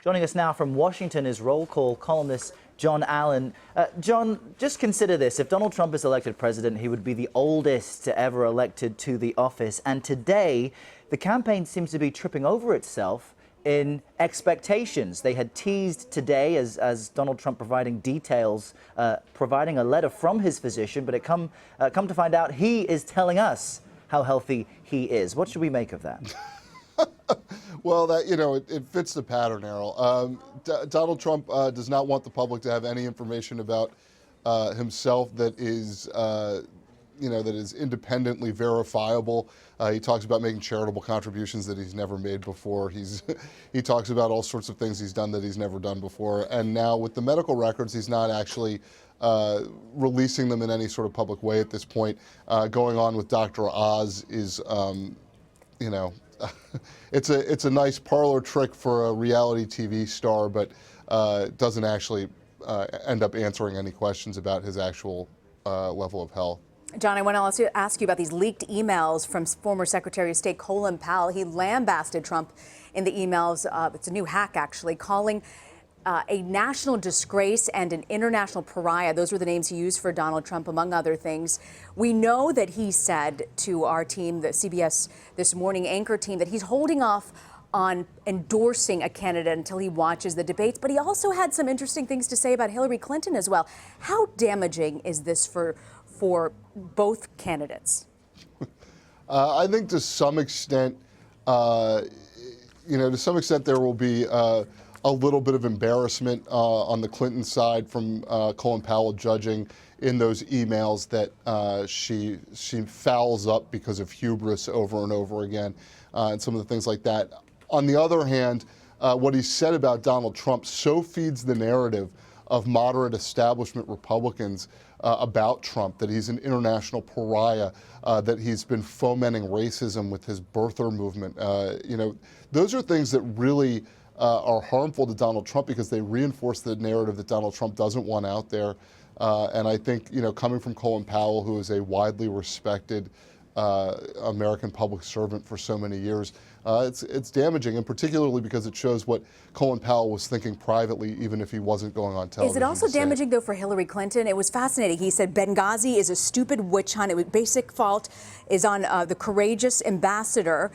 Joining us now from Washington is Roll Call columnist John Allen. John, just consider this. If Donald Trump is elected president, he would be the oldest ever elected to the office. And today, the campaign seems to be tripping over itself in expectations. They had teased today as Donald Trump providing details, providing a letter from his physician, but come to find out he is telling us how healthy he is. What should we make of that? Well, it fits the pattern, Errol. Donald Trump does not want the public to have any information about himself that is, that is independently verifiable. He talks about making charitable contributions that he's never made before. He talks about all sorts of things he's done that he's never done before. And now with the medical records, he's not actually releasing them in any sort of public way at this point. Going on with Dr. Oz is, it's a nice parlor trick for a reality TV star, but doesn't actually end up answering any questions about his actual level of health. John, I want to ask you about these leaked emails from former Secretary of State Colin Powell. He lambasted Trump in the emails. It's a new hack, actually, calling a national disgrace and an international pariah. Those were the names he used for Donald Trump, among other things. We know that he said to our team, the CBS This Morning anchor team, that he's holding off on endorsing a candidate until he watches the debates. But he also had some interesting things to say about Hillary Clinton as well. How damaging is this for both candidates? I think to some extent, there will be a little bit of embarrassment on the Clinton side from Colin Powell judging in those emails that she fouls up because of hubris over and over again, and some of the things like that. On the other hand, what he said about Donald Trump so feeds the narrative of moderate establishment Republicans about Trump, that he's an international pariah, that he's been fomenting racism with his birther movement. Those are things that really are harmful to Donald Trump because they reinforce the narrative that Donald Trump doesn't want out there. And I think, coming from Colin Powell, who is a widely respected American public servant for so many years, it's damaging, and particularly because it shows what Colin Powell was thinking privately, even if he wasn't going on television. Is it also damaging, though, for Hillary Clinton? It was fascinating. He said Benghazi is a stupid witch hunt. It was basic fault is on the courageous ambassador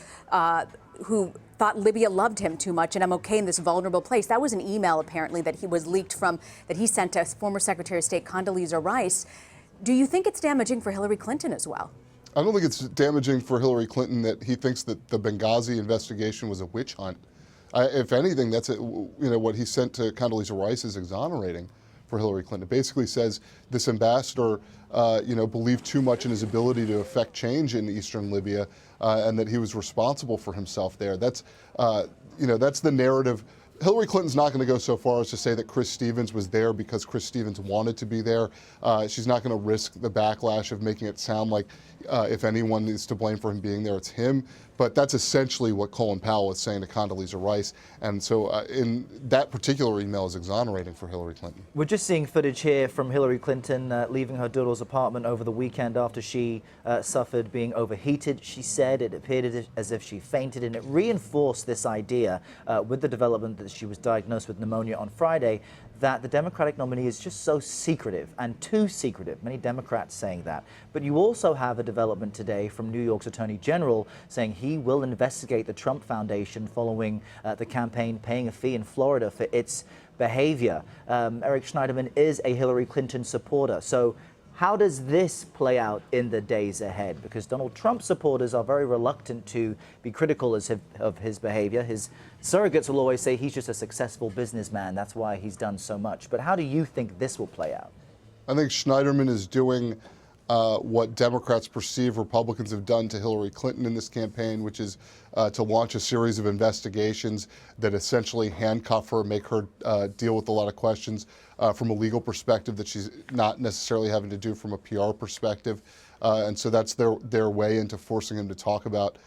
who thought Libya loved him too much, and I'm okay in this vulnerable place. That was an email, apparently, that he was leaked from, that he sent to former Secretary of State Condoleezza Rice. Do you think it's damaging for Hillary Clinton as well? I don't think it's damaging for Hillary Clinton that he thinks that the Benghazi investigation was a witch hunt. If anything, that's what he sent to Condoleezza Rice is exonerating for Hillary Clinton. It basically says this ambassador, believed too much in his ability to affect change in eastern Libya, and that he was responsible for himself there. That's the narrative. Hillary Clinton's not going to go so far as to say that Chris Stevens was there because Chris Stevens wanted to be there. She's not going to risk the backlash of making it sound like if anyone is to blame for him being there, it's him. But that's essentially what Colin Powell is saying to Condoleezza Rice. And so in that particular email is exonerating for Hillary Clinton. We're just seeing footage here from Hillary Clinton leaving her daughter's apartment over the weekend after she suffered being overheated. She said it appeared as if she fainted, and it reinforced this idea with the development that she was diagnosed with pneumonia on Friday, that the Democratic nominee is just so secretive, and too secretive. Many Democrats saying that. But you also have a development today from New York's Attorney General saying he will investigate the Trump Foundation following the campaign paying a fee in Florida for its behavior. Eric Schneiderman is a Hillary Clinton supporter. So how does this play out in the days ahead? Because Donald Trump supporters are very reluctant to be critical of his behavior. His surrogates will always say he's just a successful businessman. That's why he's done so much. But how do you think this will play out? I think Schneiderman is doing what Democrats perceive Republicans have done to Hillary Clinton in this campaign, which is to launch a series of investigations that essentially handcuff her, make her deal with a lot of questions from a legal perspective that she's not necessarily having to do from a PR perspective. And so that's their way into forcing him to talk about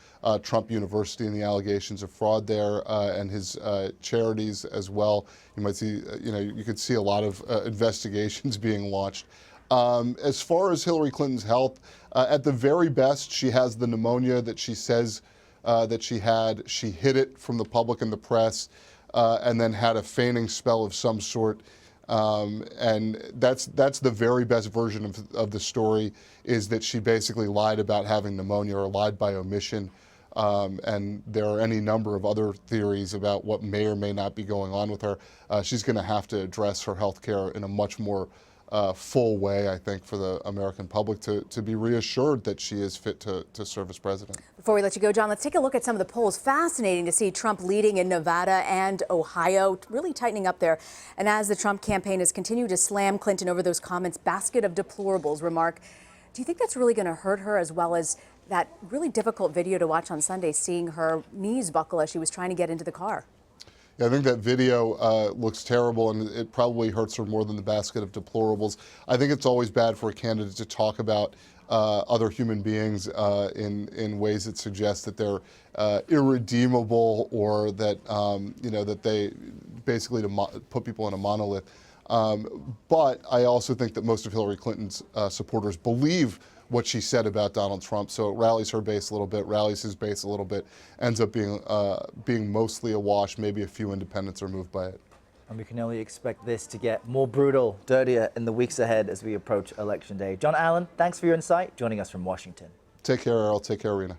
Trump University and the allegations of fraud there, and his charities as well. You might see, you could see a lot of investigations being launched. As far as Hillary Clinton's health, at the very best, she has the pneumonia that she says that she had. She hid it from the public and the press. and then had a feigning spell of some sort. And that's the very best version of the story, is that she basically lied about having pneumonia or lied by omission. And there are any number of other theories about what may or may not be going on with her. She's going to have to address her health care in a much more full way, I think, for the American public to be reassured that she is fit to serve as president. Before we let you go, John, let's take a look at some of the polls. Fascinating to see Trump leading in Nevada and Ohio, really tightening up there. And as the Trump campaign has continued to slam Clinton over those comments, basket of deplorables remark, do you think that's really going to hurt her, as well as that really difficult video to watch on Sunday, seeing her knees buckle as she was trying to get into the car? Yeah, I think that video looks terrible, and it probably hurts her more than the basket of deplorables. I think it's always bad for a candidate to talk about other human beings in ways that suggest that they're irredeemable, or that that they basically put people in a monolith. But I also think that most of Hillary Clinton's supporters believe what she said about Donald Trump, so it rallies her base a little bit, rallies his base a little bit, ends up being mostly a wash. Maybe a few independents are moved by it. And we can only expect this to get more brutal, dirtier in the weeks ahead as we approach Election Day. John Allen, thanks for your insight, joining us from Washington. Take care, Errol. Take care, Rena.